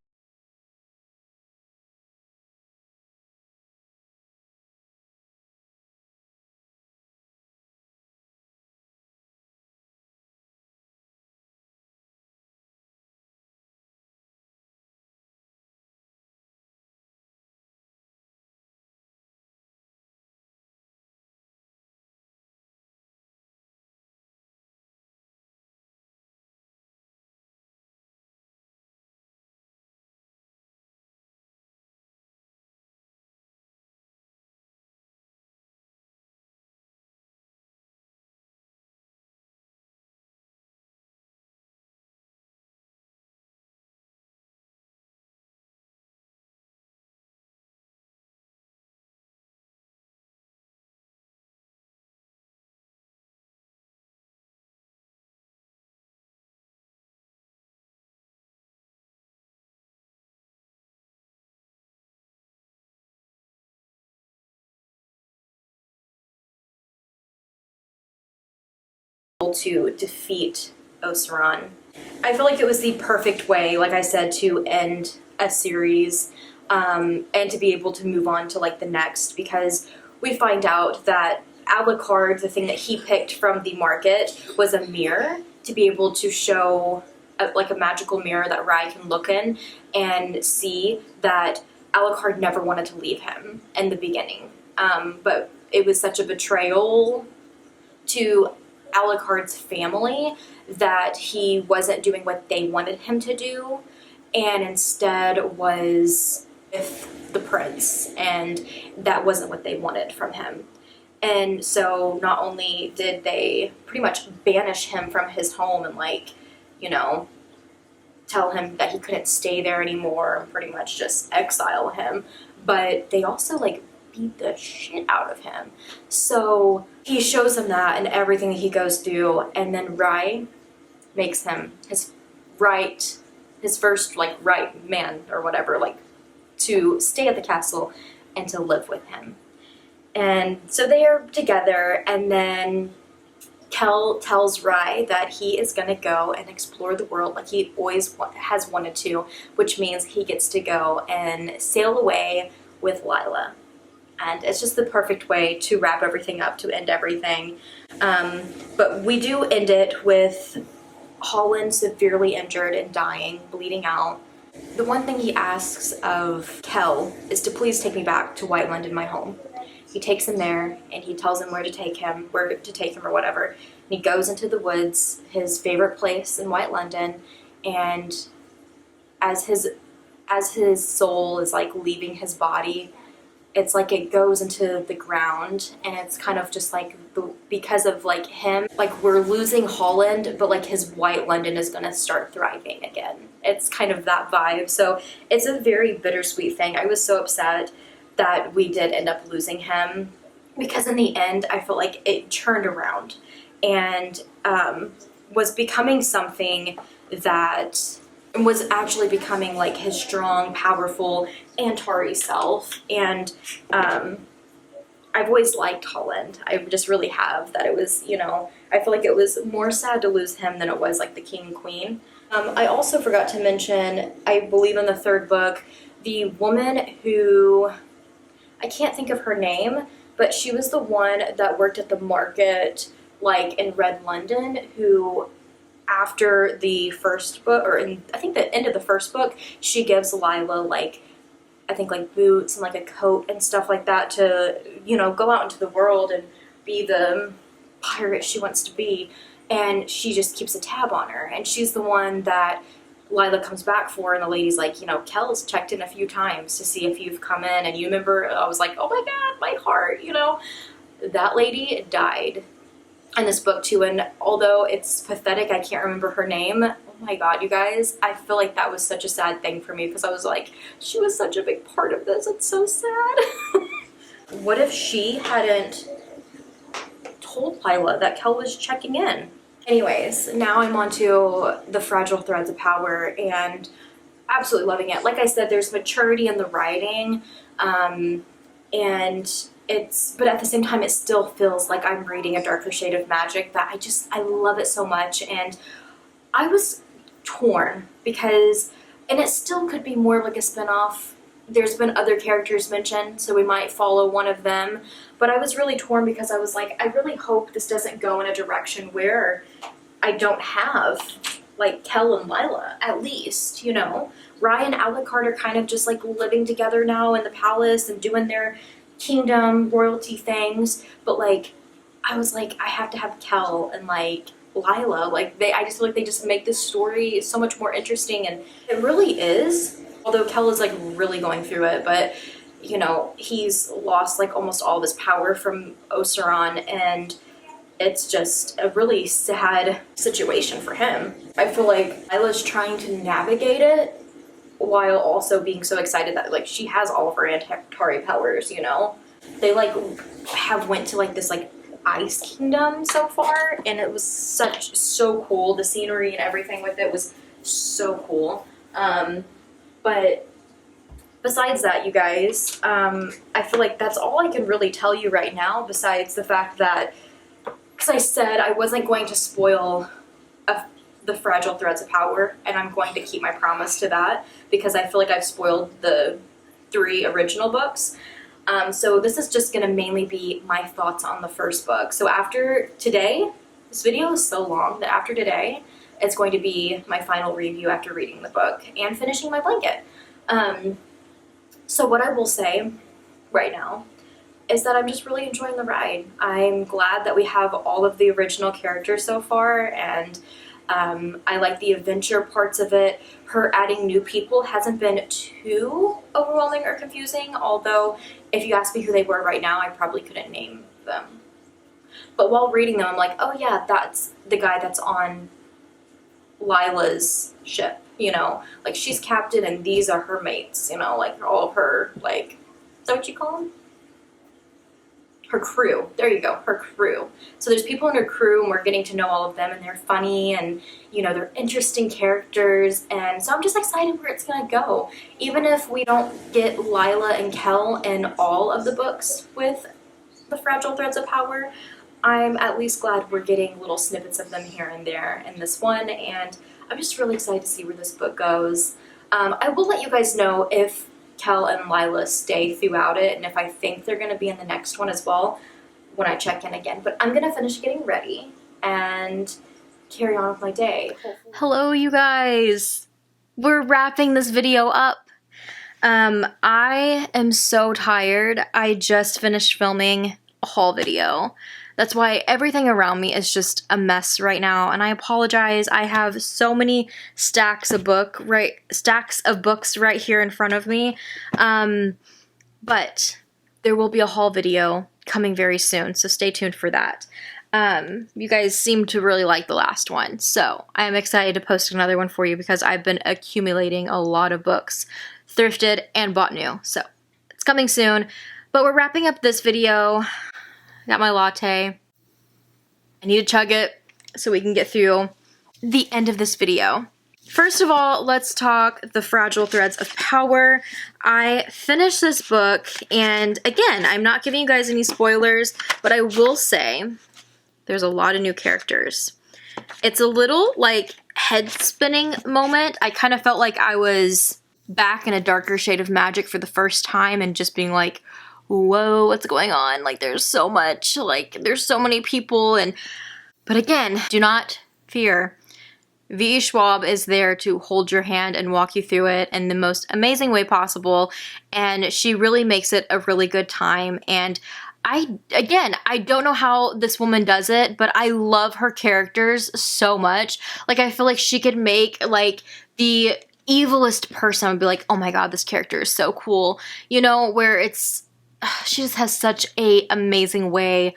To defeat Oseron. I feel like it was the perfect way, like I said, to end a series and to be able to move on to like the next, because we find out that Alucard, the thing that he picked from the market, was a mirror to be able to show like a magical mirror that Rye can look in and see that Alucard never wanted to leave him in the beginning. But it was such a betrayal to Alucard's family that he wasn't doing what they wanted him to do and instead was with the prince, and that wasn't what they wanted from him. And so not only did they pretty much banish him from his home and like, you know, tell him that he couldn't stay there anymore and pretty much just exile him, but they also like beat the shit out of him. So he shows them that and everything that he goes through, and then Rye makes him his first like right man or whatever, like to stay at the castle and to live with him. And so they are together, and then Kel tells Rye that he is going to go and explore the world like he always has wanted to, which means he gets to go and sail away with Lila. And it's just the perfect way to wrap everything up, to end everything. But we do end it with Holland severely injured and dying, bleeding out. The one thing he asks of Kel is to please take me back to White London, my home. He takes him there and he tells him where to take him or whatever. And he goes into the woods, his favorite place in White London, and as his soul is like leaving his body, it's like it goes into the ground, and it's kind of just like because of like him, like we're losing Holland, but like his White London is gonna start thriving again. It's kind of that vibe. So it's a very bittersweet thing. I was so upset that we did end up losing him, because in the end I felt like it turned around and was becoming something that was actually becoming like his strong, powerful Antari self. And I've always liked Holland. I just really have. That it was, you know, I feel like it was more sad to lose him than it was like the king and queen. I also forgot to mention, I believe in the third book, the woman who, I can't think of her name, but she was the one that worked at the market like in Red London, who after the first book, or in I think the end of the first book, she gives Lila like, I think like boots and like a coat and stuff like that to, you know, go out into the world and be the pirate she wants to be. And she just keeps a tab on her, and she's the one that Lila comes back for, and the lady's like, you know, Kel's checked in a few times to see if you've come in, and you remember, I was like, oh my god, my heart, you know. That lady died in this book too, and although it's pathetic, I can't remember her name. Oh my god, you guys, I feel like that was such a sad thing for me, because I was like, she was such a big part of this, it's so sad. What if she hadn't told Lila that Kel was checking in? Anyways, now I'm on to the Fragile Threads of Power, and absolutely loving it. Like I said, there's maturity in the writing, and but at the same time, it still feels like I'm reading a darker shade of magic that I love it so much. And I was torn because, and it still could be more like a spinoff. There's been other characters mentioned, so we might follow one of them. But I was really torn because I was like, I really hope this doesn't go in a direction where I don't have like Kel and Lila, at least, you know. Rye and Alucard are kind of just like living together now in the palace and doing their kingdom royalty things. But like, I was like, I have to have Kel and like Lila. Like I just feel like they just make this story so much more interesting, and it really is. Although Kel is like really going through it, but you know, he's lost like almost all of his power from Oseron, and it's just a really sad situation for him. I feel like Lila's trying to navigate it while also being so excited that like she has all of her Antari powers, you know? They like have went to like this like ice kingdom so far, and it was so cool. The scenery and everything with it was so cool. But besides that, you guys, I feel like that's all I can really tell you right now, besides the fact that, because I said I wasn't going to spoil the Fragile Threads of Power, and I'm going to keep my promise to that, because I feel like I've spoiled the 3 original books. So this is just going to mainly be my thoughts on the first book. So after today, this video is so long that after today, it's going to be my final review after reading the book and finishing my blanket. So what I will say right now is that I'm just really enjoying the ride. I'm glad that we have all of the original characters so far, and I like the adventure parts of it. Her adding new people hasn't been too overwhelming or confusing, although if you ask me who they were right now, I probably couldn't name them. But while reading them, I'm like, oh yeah, that's the guy that's on Lila's ship, you know, like she's captain and these are her mates, you know, like all of her, like, is that what you call them? Her crew. There you go, her crew. So there's people in her crew, and we're getting to know all of them, and they're funny, and you know, they're interesting characters, and so I'm just excited where it's gonna go. Even if we don't get Lila and Kel in all of the books with the Fragile Threads of Power, I'm at least glad we're getting little snippets of them here and there in this one, and I'm just really excited to see where this book goes. I will let you guys know if Kel and Lila stay throughout it, and if I think they're going to be in the next one as well when I check in again. But I'm going to finish getting ready and carry on with my day. Hello, you guys. We're wrapping this video up. I am so tired. I just finished filming a haul video. That's why everything around me is just a mess right now, and I apologize. I have so many stacks of books right here in front of me. But there will be a haul video coming very soon, so stay tuned for that. You guys seem to really like the last one, so I'm excited to post another one for you because I've been accumulating a lot of books, thrifted and bought new, so it's coming soon. But we're wrapping up this video. Got my latte. I need to chug it so we can get through the end of this video. First of all, let's talk the Fragile Threads of Power. I finished this book, and again, I'm not giving you guys any spoilers, but I will say there's a lot of new characters. It's a little like head-spinning moment. I kind of felt like I was back in a darker shade of magic for the first time and just being like, whoa, what's going on? Like, there's so much, like, there's so many people, but again, do not fear. V.E. Schwab is there to hold your hand and walk you through it in the most amazing way possible, and she really makes it a really good time. And I don't know how this woman does it, but I love her characters so much. Like, I feel like she could make, like, the evilest person and be like, oh my god, this character is so cool. You know, where it's, she just has such a amazing way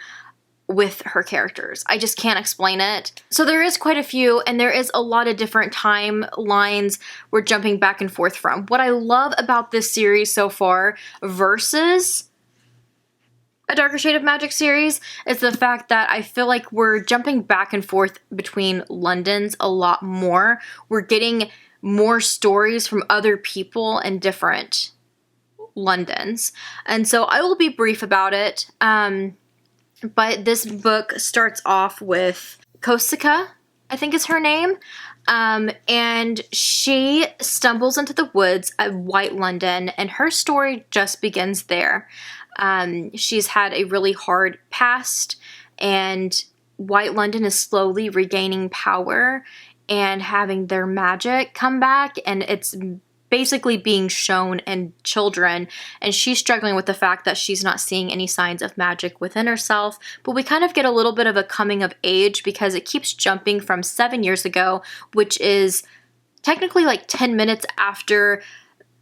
with her characters. I just can't explain it. So there is quite a few, and there is a lot of different timelines we're jumping back and forth from. What I love about this series so far versus a Darker Shade of Magic series is the fact that I feel like we're jumping back and forth between Londons a lot more. We're getting more stories from other people and different Londons. And so I will be brief about it. But this book starts off with Kosika, I think is her name, and she stumbles into the woods at White London, and her story just begins there. She's had a really hard past, and White London is slowly regaining power and having their magic come back, and it's basically being shown in children, and she's struggling with the fact that she's not seeing any signs of magic within herself. But we kind of get a little bit of a coming of age because it keeps jumping from 7 years ago, which is technically like 10 minutes after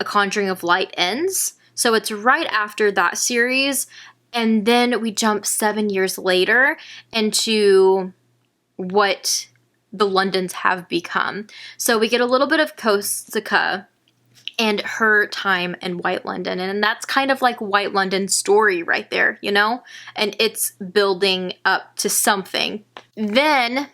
A Conjuring of Light ends. So it's right after that series, and then we jump 7 years later into what the Londons have become. So we get a little bit of Kosika and her time in White London. And that's kind of like White London's story right there, you know? And it's building up to something. Then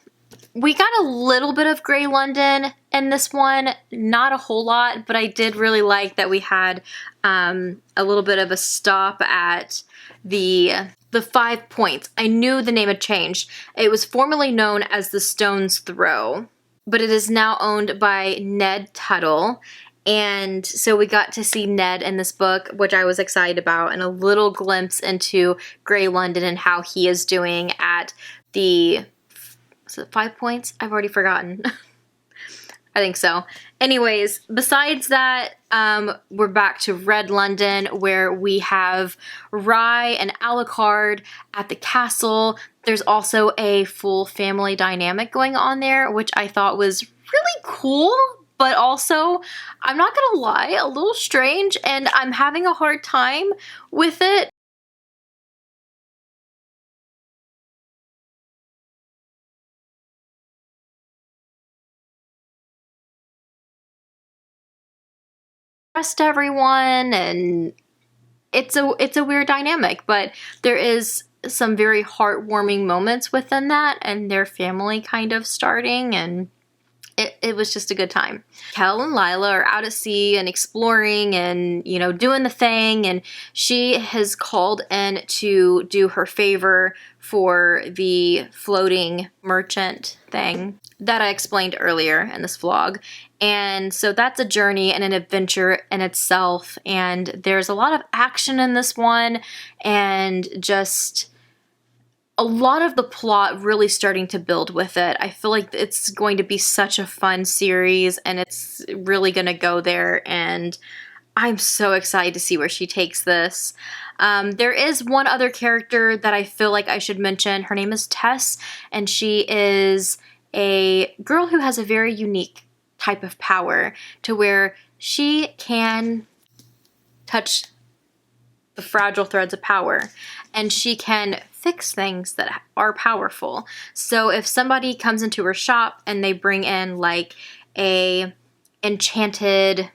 we got a little bit of Grey London in this one. Not a whole lot, but I did really like that we had a little bit of a stop at the 5 Points. I knew the name had changed. It was formerly known as the Stone's Throw, but it is now owned by Ned Tuttle. And so we got to see Ned in this book, which I was excited about, and a little glimpse into Grey London and how he is doing at the, is it 5 Points? I've already forgotten. I think so. Anyways, besides that, we're back to Red London, where we have Rye and Alucard at the castle. There's also a full family dynamic going on there, which I thought was really cool. But also, I'm not gonna lie, a little strange, and I'm having a hard time with it. Trust everyone, and it's a weird dynamic, but there is some very heartwarming moments within that, and their family kind of starting, and it was just a good time. Kel and Lila are out at sea and exploring and, you know, doing the thing, and she has called in to do her favor for the floating merchant thing that I explained earlier in this vlog. And so that's a journey and an adventure in itself, and there's a lot of action in this one, and just a lot of the plot really starting to build with it. I feel like it's going to be such a fun series, and it's really going to go there, and I'm so excited to see where she takes this. There is one other character that I feel like I should mention. Her name is Tess, and she is a girl who has a very unique type of power to where she can touch the fragile threads of power, and she can fix things that are powerful. So if somebody comes into her shop and they bring in like a enchanted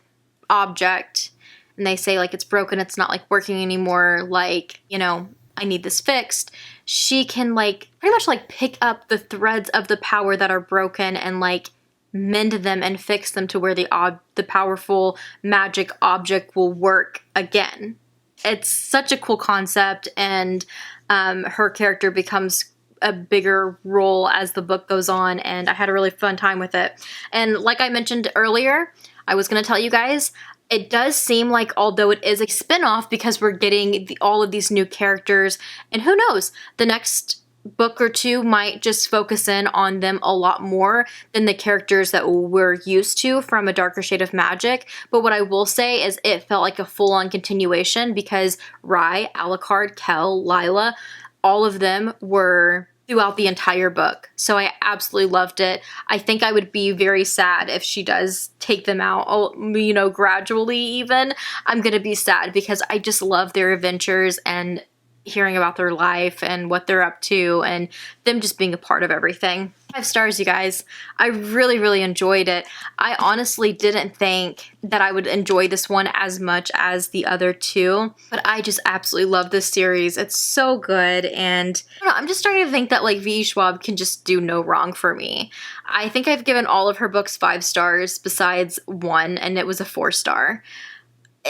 object and they say like it's broken, it's not like working anymore, like, you know, I need this fixed, she can like pretty much like pick up the threads of the power that are broken and like mend them and fix them to where the powerful magic object will work again. It's such a cool concept, and her character becomes a bigger role as the book goes on, and I had a really fun time with it. And like I mentioned earlier, I was going to tell you guys, it does seem like, although it is a spin-off, because we're getting all of these new characters, and who knows, the next book or two might just focus in on them a lot more than the characters that we're used to from A Darker Shade of Magic. But what I will say is it felt like a full-on continuation because Rye, Alucard, Kel, Lila, all of them were throughout the entire book. So I absolutely loved it. I think I would be very sad if she does take them out, you know, gradually even. I'm gonna be sad because I just love their adventures and hearing about their life and what they're up to and them just being a part of everything. 5 stars, you guys. I really, really enjoyed it. I honestly didn't think that I would enjoy this one as much as the other two, but I just absolutely love this series. It's so good, and I don't know, I'm just starting to think that like V.E. Schwab can just do no wrong for me. I think I've given all of her books 5 stars besides one, and it was a 4-star.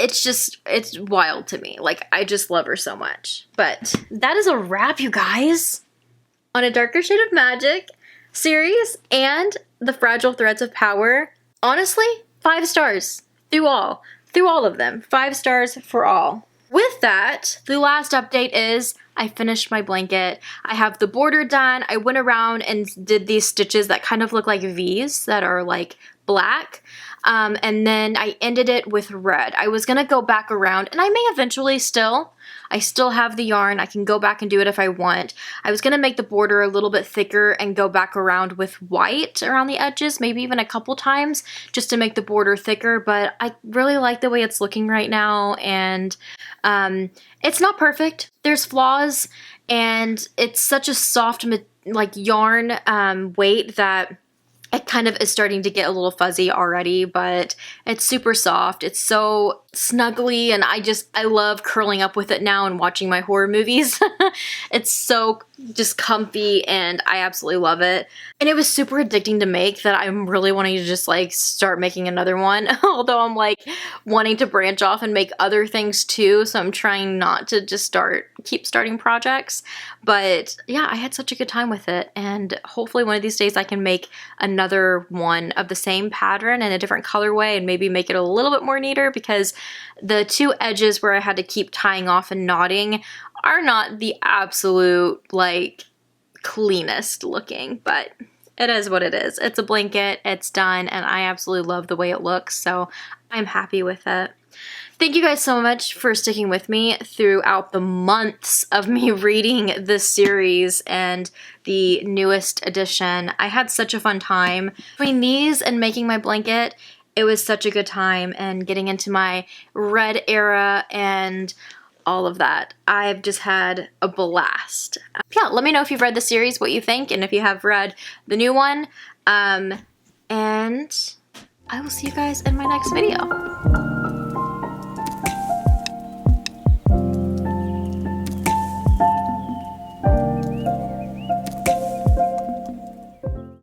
It's wild to me. Like, I just love her so much. But that is a wrap, you guys, on A Darker Shade of Magic series and the Fragile Threads of Power. Honestly, 5 stars through all of them. 5 stars for all. With that, the last update is I finished my blanket. I have the border done. I went around and did these stitches that kind of look like V's that are like black. And then I ended it with red. I was gonna go back around, and I may eventually still. I still have the yarn. I can go back and do it if I want. I was gonna make the border a little bit thicker and go back around with white around the edges, maybe even a couple times, just to make the border thicker, but I really like the way it's looking right now, and it's not perfect. There's flaws, and it's such a soft, like, yarn weight that it kind of is starting to get a little fuzzy already, but it's super soft. It's so snuggly, and I love curling up with it now and watching my horror movies. It's so just comfy, and I absolutely love it. And it was super addicting to make that I'm really wanting to just like start making another one, although I'm like wanting to branch off and make other things too, so I'm trying not to just keep starting projects. But yeah, I had such a good time with it, and hopefully one of these days I can make another one of the same pattern in a different colorway and maybe make it a little bit more neater, because the 2 edges where I had to keep tying off and knotting are not the absolute like cleanest looking, but it is what it is. It's a blanket, it's done, and I absolutely love the way it looks, so I'm happy with it. Thank you guys so much for sticking with me throughout the months of me reading this series and the newest edition. I had such a fun time. Between these and making my blanket, it was such a good time, and getting into my red era and all of that. I've just had a blast. Yeah, let me know if you've read the series, what you think, and if you have read the new one. And I will see you guys in my next video.